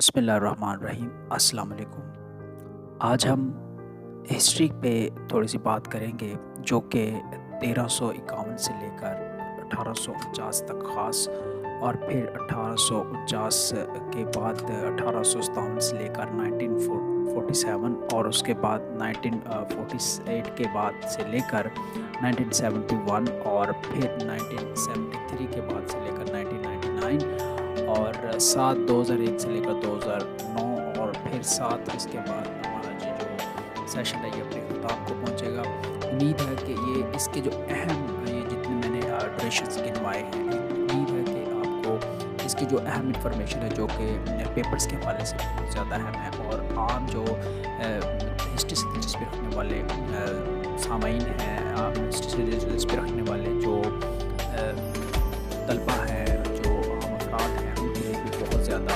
बिस्मिल्लाहिर्रहमानिर्रहीम। अस्सलाम वालेकुम। आज हम हिस्ट्री पे थोड़ी सी बात करेंगे जो कि 1351 से लेकर 1849 तक ख़ास, और फिर 1849 के बाद 1857 से लेकर 1947, और उसके बाद 1948 के बाद से लेकर 1971, और फिर 1973 के बाद से लेकर 1999, और 7 2001 से लेकर 2009, और फिर 7 इसके बाद हमारा जो सेशन है ये अपने ख़िताब को पहुँचेगा। उम्मीद है कि ये इसके जो अहम ये जितने मैंने ड्यूरेशंस गिनवाए हैं, उम्मीद है कि आपको इसकी जो अहम इंफॉर्मेशन है जो कि पेपर्स के हवाले से बहुत ज़्यादा अहम है, और आम जो हिस्ट्री से दिलचस्पी रखने वाले सामाईन हैं, हिस्ट्री से दिलचस्पी रखने वाले जो तलबा हैं, जो आम अफराद हैं, उनके लिए भी बहुत ज़्यादा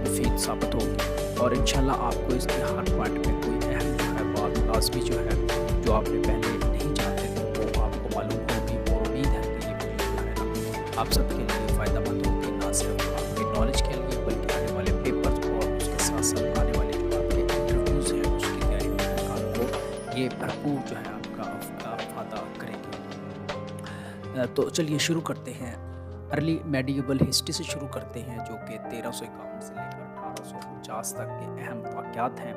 मुफीद साबित होगी। और इंशाल्लाह आपको इसके हर पॉइंट में कोई अहम जो है बात लाजमी जो है जो आपने पहले नहीं जानते थे वो आपको मालूम होगी, और उम्मीद है कि ये वीडियो जो है ना आप सबके लिए फ़ायदेमंद होगी, ना सिर्फ आपके नॉलेज के लिए बल्कि आने वाले पेपर्स और उसके साथ साथ आने वाले जो आपके इंटरव्यूज़ हैं उसकी तैयारी में आपको ये भरपूर जो है आपका फ़ायदा करेगी। तो चलिए शुरू करते हैं। अर्ली मेडिएवल हिस्ट्री से शुरू करते हैं जो कि 1351 से लेकर 1849 तक के अहम वाक़यात हैं।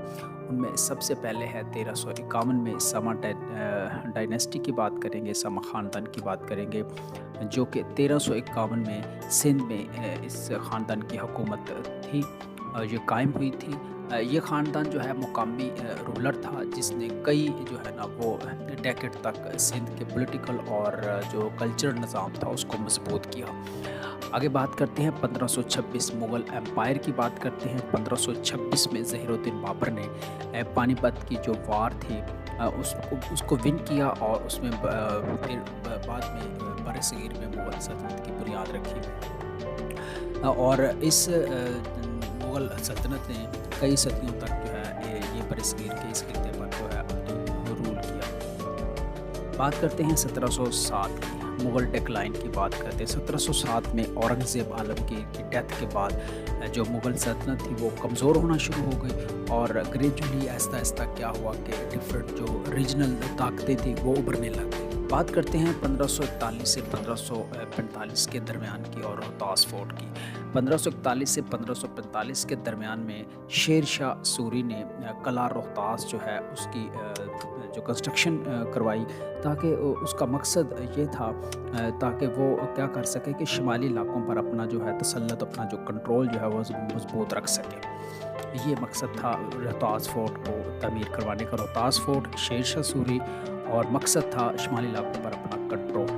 उनमें सबसे पहले है 1351 में समा डायनेस्टी की बात करेंगे, समा ख़ानदान की बात करेंगे, जो कि 1351 में सिंध में इस ख़ानदान की हुकूमत थी, ये कायम हुई थी। ये ख़ानदान जो है मुकामी रूलर था जिसने कई जो है ना वो डेकेड तक सिंध के पॉलिटिकल और जो कल्चरल निज़ाम था उसको मजबूत किया। आगे बात करते हैं 1526 मुग़ल एम्पायर की बात करते हैं। 1526 में ज़हीरुद्दीन बाबर ने पानीपत की जो वार थी उसको विन किया, और उसमें फिर बाद में बरसगीर में मुग़ल सल्तनत की बुनियाद रखी, और इस मुग़ल सल्तनत ने कई सदियों तक जो है ये बरसगीर के इस खित्ते पर जो है अपनी रूल किया। बात करते हैं 1707 की, मुग़ल डिक्लाइन की बात करते हैं। 1707 में औरंगज़ेब आलमगीर की डेथ के बाद जो मुग़ल सल्तनत थी वो कमज़ोर होना शुरू हो गई, और ग्रेजुअली आहिस्ता आहिस्ता क्या हुआ कि डिफरेंट जो रीजनल ताकतें थी वो उभरने लग गई। बात करते हैं 1541 से 1545 के दरमियान की और रोहतास फोर्ट की। 1541 से 1545 के दरमियान में शेर शाह सूरी ने कला रोहतास जो है उसकी जो कंस्ट्रक्शन करवाई, ताकि उसका मकसद ये था ताकि वो क्या कर सके कि शुमाली इलाकों पर अपना जो है तसल्लुत, अपना जो कंट्रोल जो है वो मजबूत रख सके। ये मकसद था रोहतास फोर्ट को तमीर करवाने का। रोहतास फोर्ट शेर शाह सूरी, और मकसद था शुमाली इलाकों पर अपना कंट्रोल।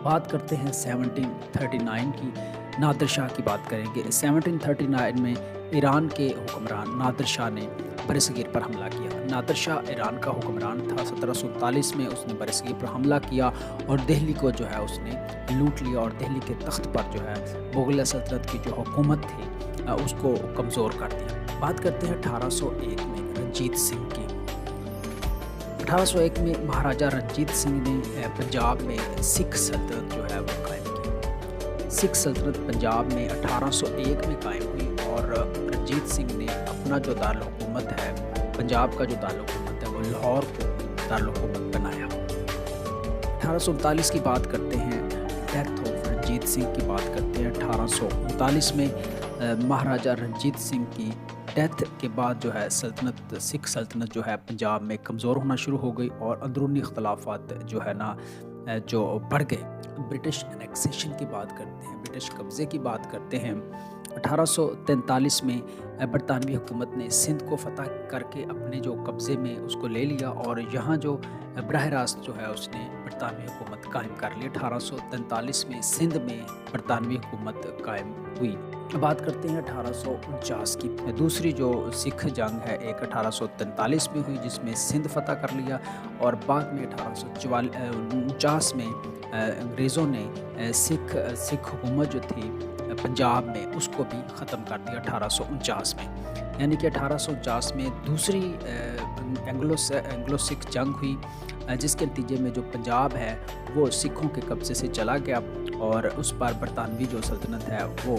बात करते हैं 1739 की, नादिर शाह की बात करेंगे। 1739 में ईरान के हुक्मरान नादिर शाह ने बरसगीर पर हमला किया। नादिर शाह ईरान का हुक्मरान था। 1739 में उसने बरसगीर पर हमला किया और दिल्ली को जो है उसने लूट लिया, और दिल्ली के तख्त पर जो है मुग़ल सल्तनत की जो हुकूमत थी उसको कमज़ोर कर दिया। बात करते हैं 1801 में रंजीत सिंह की। 1801 में महाराजा रंजीत सिंह ने पंजाब में सिख सल्तनत जो है वो कायम की। सिख सल्तनत पंजाब में 1801 में कायम हुई, और रंजीत सिंह ने अपना जो दारुल हुकूमत है, पंजाब का जो दारुल हुकूमत है वो लाहौर को दारुल हुकूमत बनाया। 1839 की बात करते हैं, डेथ ऑफ रंजीत सिंह की बात करते हैं। 1839 में महाराजा रंजीत सिंह की डेथ के बाद जो है सिख सल्तनत जो है पंजाब में कमज़ोर होना शुरू हो गई, और अंदरूनी इख्तलाफात जो है ना जो बढ़ गए। ब्रिटिश एनेक्सेशन की बात करते हैं, ब्रिटिश कब्ज़े की बात करते हैं। 1843 में बरतानवी हुकूमत ने सिंध को फ़तह करके अपने जो कब्ज़े में उसको ले लिया, और यहाँ जो बराह रास्त जो है उसने बरतानवी हुकूमत कायम कर ली। 1843 में सिंध में बरतानवी हुकूमत कायम हुई। बात करते हैं 1849 की। दूसरी जो सिख जंग है एक 1843 में हुई जिसमें सिंध फ़तह कर लिया, और बाद में 1849 में अंग्रेज़ों ने सिख हुकूमत जो थी पंजाब में उसको भी ख़त्म कर दिया 1849 में। यानी कि 1849 में दूसरी एंग्लो सिख जंग हुई, जिसके नतीजे में जो पंजाब है वो सिखों के कब्ज़े से चला गया, और उस पर बरतानवी जो सल्तनत है वो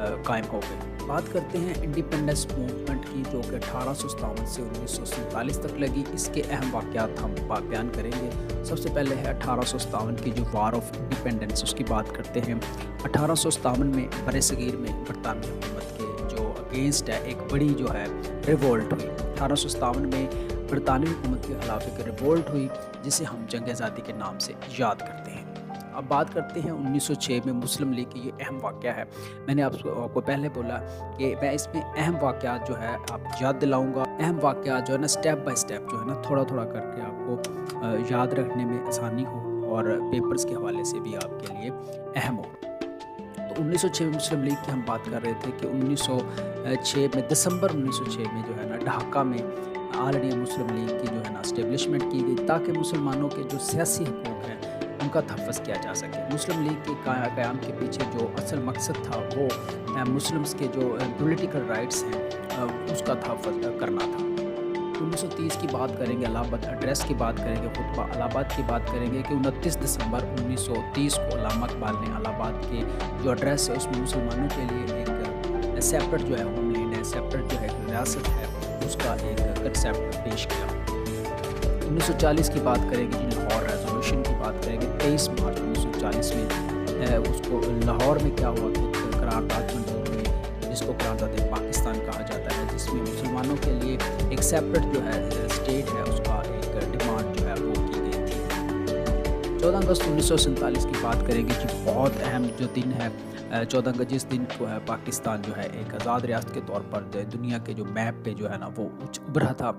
कायम हो गई। बात करते हैं इंडिपेंडेंस मूवमेंट की, जो कि 1857 से 1947 तक लगी। इसके अहम वाक़यात हम बयान करेंगे। सबसे पहले है 1857 की जो वार ऑफ इंडिपेंडेंस, उसकी बात करते हैं। 1857 में बरसगीर में बरतानवी हुकूमत के जो अगेंस्ट है एक बड़ी जो है रिवोल्ट हुई। 1857 में बरतानवी हुकूमत के खिलाफ एक रिवोल्ट हुई, जिसे हम जंग आज़ादी के नाम से याद करते हैं। अब बात करते हैं 1906 में मुस्लिम लीग की। ये अहम वाक़या है। मैंने आपको पहले बोला कि मैं इसमें अहम वाक़यात जो है आप याद दिलाऊंगा। अहम वाक़यात जो है ना स्टेप बाय स्टेप जो है ना थोड़ा थोड़ा करके आपको याद रखने में आसानी हो और पेपर्स के हवाले से भी आपके लिए अहम हो। तो 1906 में मुस्लिम लीग की हम बात कर रहे थे कि 1906 में दिसंबर 1906 में जो है ना ढाका में ऑल इंडिया मुस्लिम लीग की जो है ना इस्टेब्लिशमेंट की गई, ताकि मुसलमानों के जो सियासी हकूक़ हैं उनका तहफ़्फ़ुज़ किया जा सके। मुस्लिम लीग के क़याम के पीछे जो असल मकसद था वो मुस्लिम्स के जो पॉलिटिकल राइट्स हैं उसका तहफ़्फ़ुज़ करना था। 1930 की बात करेंगे, इलाहाबाद एड्रेस की बात करेंगे, खुतबा इलाहाबाद की बात करेंगे कि 29 दिसंबर 1930 को अल्लामा इक़बाल ने इलाहाबाद के जो एड्रेस है उसमें मुसलमानों के लिए एक सेपरेट जो है होमलैंड है, सेपरेट जो है रियासत है, उसका एक कंसेप्ट पेश किया। 1940 की बात करेंगे जी, लाहौर रेजोल्यूशन की बात करेंगे। 23 मार्च 1940 में उसको लाहौर में क्या हुआ कि करारदाद मंजूर हुई, जिसको करारदाद पाकिस्तान कहा जाता है, जिसमें मुसलमानों के लिए एक सेपरेट जो है स्टेट है उसका एक डिमांड जो है वो की गई थी। 14 अगस्त 1947 की बात करेंगे जी, बहुत अहम जो दिन है। 14 अगस्त जिस दिन को है पाकिस्तान जो है एक आज़ाद रियासत के तौर पर दुनिया के जो मैप पे जो है ना वो उभरा था।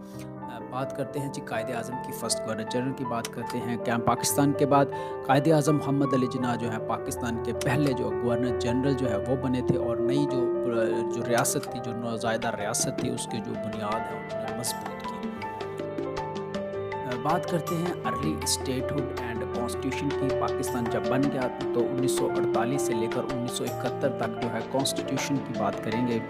बात करते हैं जी कायदे आज़म की, फर्स्ट गवर्नर जनरल की बात करते हैं। क्या पाकिस्तान के बाद कायदे आज़म मोहम्मद अली जिन्ना जो है पाकिस्तान के पहले जो गवर्नर जनरल जो है वो बने थे, और नई जो रियासत थी, जो नौज़ायदा रियासत थी, उसके जो बुनियाद है उन्होंने मजबूत की। बात करते हैं अर्ली स्टेटहुड एंड कॉन्स्टिट्यूशन की। पाकिस्तान जब बन गया तो 1948 से लेकर 1971 तक जो है कॉन्स्टिट्यूशन की बात करेंगे।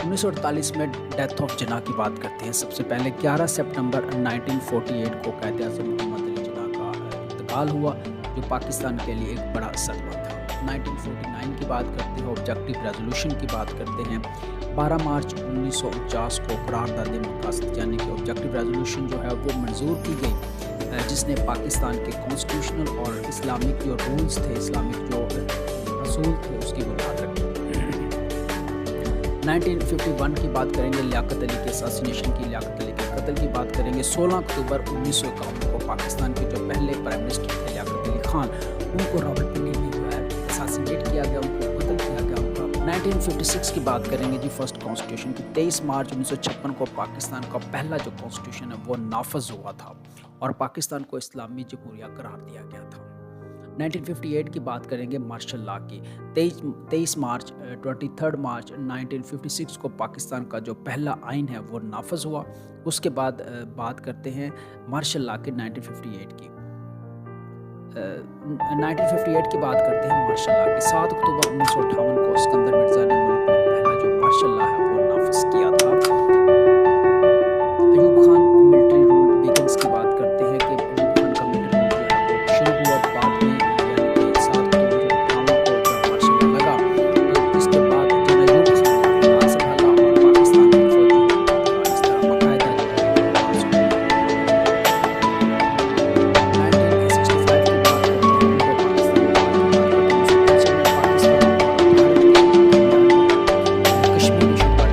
1948 में डेथ ऑफ जिन्ना की बात करते हैं। सबसे पहले 11 सितंबर 1948 को कायदे आज़म मोहम्मद अली जिन्ना का इंतकाल हुआ, जो पाकिस्तान के लिए एक बड़ा सदमा था। 1949 की बात करते हैं, ऑब्जेक्टिव रेजोल्यूशन की बात करते हैं। 12 मार्च 1949 को करारदाद मकासद यानी कि ऑब्जेक्टिव रेजोल्यूशन जो है वो मंजूर की गई, जिसने पाकिस्तान के कॉन्स्टिट्यूशनल और इस्लामिक जो रूल्स थे, इस्लामिक जो असूल थे, उसकी बुनियाद रखी। 1951 की बात करेंगे, लियाकत अली के असैसिनेशन की, लियाकत अली के कत्ल की बात करेंगे। 16 अक्टूबर 1951 को पाकिस्तान के जो पहले प्राइम मिनिस्टर थे लियाकत अली खान, उनको रावलपिंडी में जो है असैसिनेट किया गया, उनको कत्ल किया गया उनका। 1956 की बात करेंगे जी, फर्स्ट कॉन्स्टिट्यूशन की। 23 मार्च 1956 को पाकिस्तान का पहला जो कॉन्स्टिट्यूशन है वो नाफज हुआ था और पाकिस्तान को इस्लामी जमहूरिया करार दिया गया था। 1958 की बात करेंगे, मार्शल लॉ की। 23 मार्च 23 मार्च 1956 को पाकिस्तान का जो पहला आइन है वो नाफज हुआ। उसके बाद बात करते हैं मार्शल लॉ के 1958 की। 1958 की बात करते हैं मार्शल लॉ की। 7 अक्टूबर 1958 को सिकंदर मिर्ज़ा ने मुल्क में पहला जो मार्शल लॉ है वो नाफज किया था। Ayub Khan military rule begins की बात करते हैं कि अयूब खान का मिलिट्री रूल जो है वो शुरू हुआ बाद में, यानी कि 7 अक्टूबर 1958 को जब मार्शल लॉ लगा तो इसके बाद जो अयूब खान ने इक़्तिदार संभाला और पाकिस्तान की फौजी इस तरह बाकायदा जो है 1965 की बात करते हैं, इंडो पाकिस्तान की बात करते हैं। पाकिस्तान कश्मीर इशू पर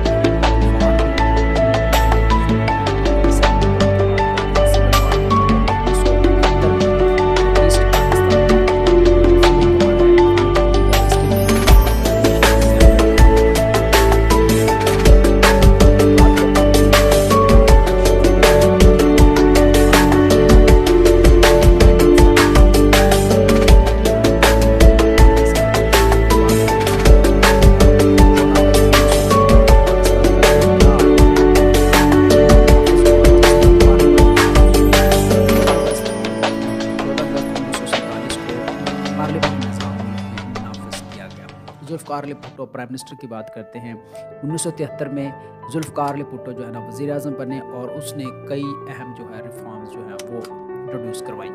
जुल्फ़िकार अली भुट्टो प्राइम मिनिस्टर की बात करते हैं। 1973 में जुल्फ़िकार अली भुट्टो जो है ना वज़ीर आज़म बने और उसने कई अहम जो है रिफॉर्म्स जो है वो इंट्रोड्यूस करवाई।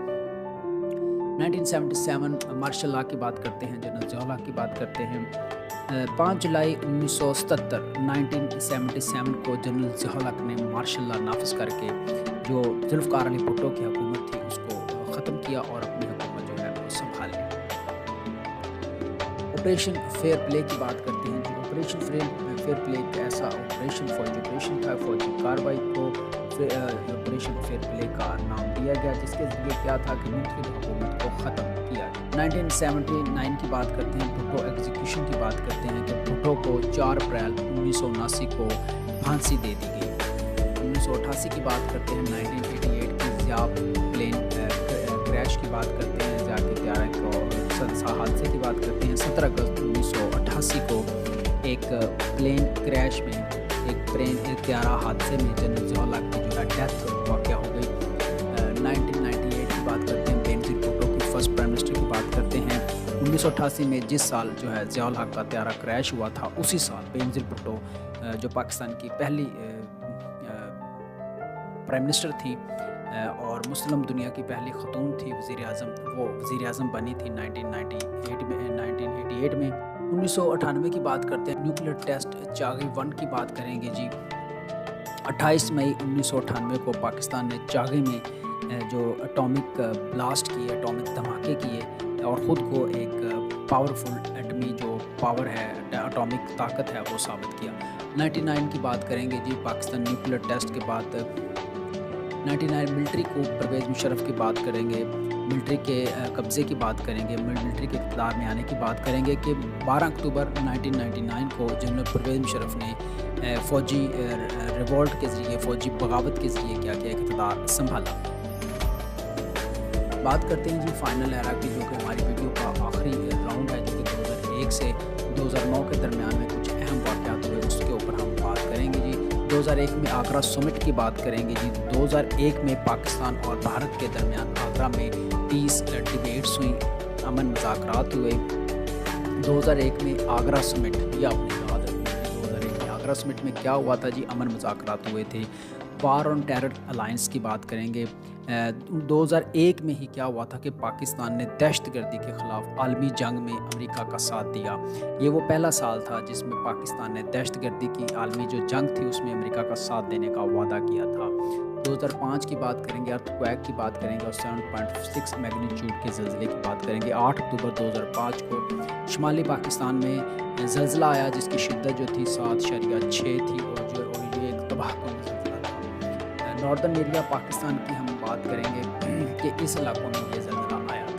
1977 مارشل لا کی بات کرتے ہیں، جنرل ضیاء الحق کی بات کرتے ہیں۔ 5 جولائی 1977 کو جنرل ضیاء الحق نے مارشل لا نافذ کر کے جو ذوالفقار علی بھٹو کی حکومت تھی اس کو ختم کیا اور اپنی حکومت جو ہے وہ سنبھال لی۔ آپریشن فیئر پلے کی بات کرتے ہیں۔ آپریشن فیئر پلے ایک ایسا فوجی آپریشن تھا، فوجی کارروائی کو آپریشن فیئر پلے کا نام دیا گیا، جس کے ذریعے کیا تھا کہ منتخب حکومت کو ختم کیا گیا۔ 1979 کی بات کرتے ہیں، بھٹو ایگزیکیوشن کی بات کرتے ہیں کہ بھٹو کو 4 اپریل 1979 کو پھانسی دے دی گئی۔ 1988 کی بات کرتے ہیں، 1988 کی ضیاء پلین کریش کی بات کرتے ہیں، ضیاء کے طیارے کو حادثے کی بات کرتے ہیں۔ 17 اگست 1988 کو ایک پلین کریش میں ایک طیارہ حادثے میں جنرل ضیاء الحق کی جو ہے ڈیتھ واقع ہو گئی۔ 1998 کی بات کرتے ہیں، بینظیر بھٹو کی فرسٹ پرائم منسٹر کی بات کرتے ہیں۔ 1988 میں جس سال جو ہے ضیاء الحق کا طیارہ کریش ہوا تھا، اسی سال بینظیر بھٹو جو پاکستان کی پہلی پرائم منسٹر تھی اور مسلم دنیا کی پہلی خاتون تھی وزیر اعظم، وہ وزیر اعظم بنی تھی 1988 میں۔ 1998 کی بات کرتے ہیں، نیوکلیئر ٹیسٹ چاغی 1 کی بات کریں گے جی۔ 28 مئی 1998 کو پاکستان نے چاغی میں جو اٹامک بلاسٹ کیے، اٹامک دھماکے کیے اور خود کو ایک پاورفل ایٹمی جو پاور ہے، اٹامک طاقت ہے، وہ ثابت کیا۔ 99 کی بات کریں گے جی، پاکستان نیوکلیئر ٹیسٹ کے بعد 99 ملٹری کو پرویز مشرف کی بات کریں گے، ملٹری کے قبضے کی بات کریں گے، ملٹری کے اقتدار میں آنے کی بات کریں گے کہ 12 اکتوبر 1999 کو جنرل پرویز مشرف نے فوجی ریوولٹ کے ذریعے، فوجی بغاوت کے ذریعے کیا اقتدار سنبھالا۔ بات کرتے ہیں جی فائنل ایرا کی، جو کہ ہماری ویڈیو کا آخری راؤنڈ ہے، جو کہ 2001 سے 2009 کے درمیان میں کچھ اہم واقعات ہوئے، اس کے اوپر ہم بات کریں گے جی۔ 2001 میں آگرہ سمٹ کی بات کریں گے جی۔ 2001 میں پاکستان اور بھارت کے درمیان آگرہ میں پیس ڈیبیٹس ہوئی، امن مذاکرات ہوئے۔ 2001 میں آگرہ سمٹ، یہ آپ نے یاد رکھنا ہے، 2001 میں آگرہ سمٹ میں کیا ہوا تھا جی؟ امن مذاکرات ہوئے تھے۔ وار آن ٹیرر الائنس کی بات کریں گے۔ 2001 میں ہی کیا ہوا تھا کہ پاکستان نے دہشت گردی کے خلاف عالمی جنگ میں امریکہ کا ساتھ دیا۔ یہ وہ پہلا سال تھا جس میں پاکستان نے دہشت گردی کی عالمی جو جنگ تھی اس میں امریکہ کا ساتھ دینے کا وعدہ کیا تھا۔ 2005 کی بات کریں گے، ارتھ کویک کی بات کریں گے اور 7.6 میگنیچیوڈ کے زلزلے کی بات کریں گے۔ 8 اکتوبر 2005 کو شمالی پاکستان میں زلزلہ آیا جس کی شدت جو تھی 7.6 تھی اور یہ ایک تباہ کن زلزلہ تھا۔ ناردرن ایریا پاکستان کی ہم بات کریں گے کہ اس علاقوں میں یہ زلزلہ آیا تھا۔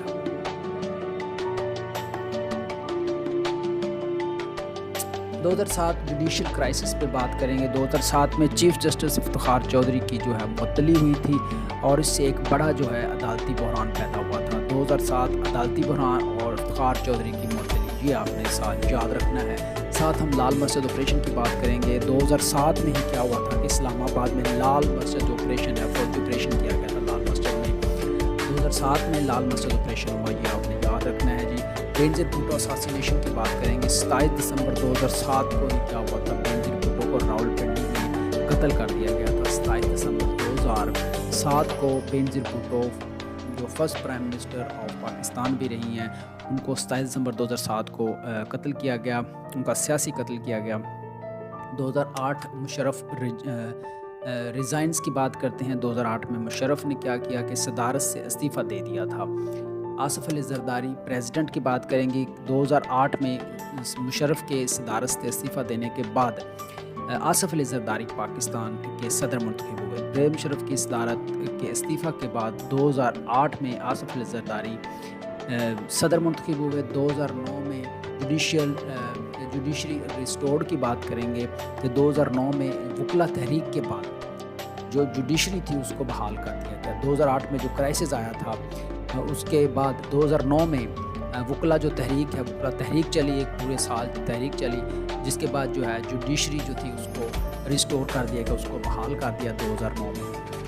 2007 جوڈیشل کرائسس پہ بات کریں گے۔ 2007 میں چیف جسٹس افتخار چودھری کی جو ہے معطلی ہوئی تھی اور اس سے ایک بڑا جو ہے عدالتی بحران پیدا ہوا تھا۔ 2007 عدالتی بحران اور افتخار چودھری کی معطلی، یہ آپ نے ساتھ یاد رکھنا ہے۔ ساتھ ہم لال مسجد آپریشن کی بات کریں گے۔ 2007 میں ہی کیا ہوا تھا کہ اسلام آباد میں لال مسجد آپریشن ہے، فوجی آپریشن کیا گیا تھا لال مسجد میں۔ 2007 میں لال مسجد آپریشن ہوا، یہ آپ نے یاد رکھنا ہے جی۔ بینظیر بھٹو اساسینیشن کی بات کریں گے۔ 27 دسمبر 2007 کو ہی کیا ہوا تھا، بینظیر بھٹو کو راولپنڈی میں قتل کر دیا گیا تھا۔ 27 دسمبر 2007 کو بینظیر بھٹو جو first prime minister of Pakistan بھی رہی ہیں، ان کو 27 دسمبر 2007 کو قتل کیا گیا، ان کا سیاسی قتل کیا گیا۔ 2008 مشرف ریزائنس کی بات کرتے ہیں۔ 2008 میں مشرف نے کیا کیا کہ صدارت سے استعفیٰ دے دیا تھا۔ آصف علی زرداری پریزیڈنٹ کی بات کریں گے۔ 2008 میں مشرف کے صدارت سے استعفیٰ دینے کے بعد آصف علی زرداری پاکستان کے صدر منتخب ہوئے۔ پرویز مشرف کی صدارت کے استعفیٰ کے بعد 2008 میں آصف علی زرداری صدر منتخب ہوئے۔ 2009 میں جوڈیشری ریسٹورڈ کی بات کریں گے کہ 2009 میں وکلا تحریک کے بعد جو جوڈیشری تھی اس کو بحال کر دیا گیا۔ 2008 میں جو کرائسس آیا تھا اس کے بعد 2009 میں وکلا جو تحریک ہے، وکلا تحریک چلی، ایک پورے سال تحریک چلی، جس کے بعد جو ہے جوڈیشری جو تھی اس کو ریسٹور کر دیا گیا، اس کو بحال کر دیا 2009 میں۔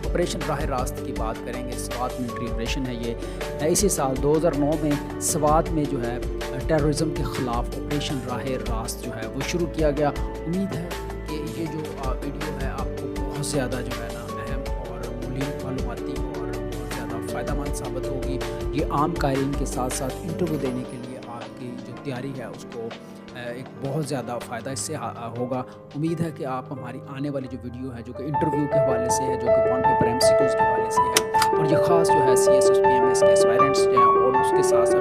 آپریشن راہ راست کی بات کریں گے، سوات ملٹری آپریشن ہے یہ۔ اسی سال 2009 میں سوات میں جو ہے ٹیررزم کے خلاف آپریشن راہ راست جو ہے وہ شروع کیا گیا۔ امید ہے کہ یہ جو ویڈیو ہے آپ کو بہت زیادہ جو ہے نا اہم اور معلوماتی اور بہت زیادہ फ़ायदा मंद साबित होगी। ये आम قائرین کے ساتھ ساتھ انٹرویو دینے کے لیے آپ کی جو تیاری ہے اس کو ایک بہت زیادہ فائدہ اس سے ہوگا۔ امید ہے کہ آپ ہماری آنے والی جو ویڈیو ہے جو کہ انٹرویو کے حوالے سے ہے، جو کہ one paper M C Qs کے حوالے سے ہے، اور یہ خاص جو ہے C S S P M S کے اسپائرنٹس جو ہیں اور اس کے ساتھ ساتھ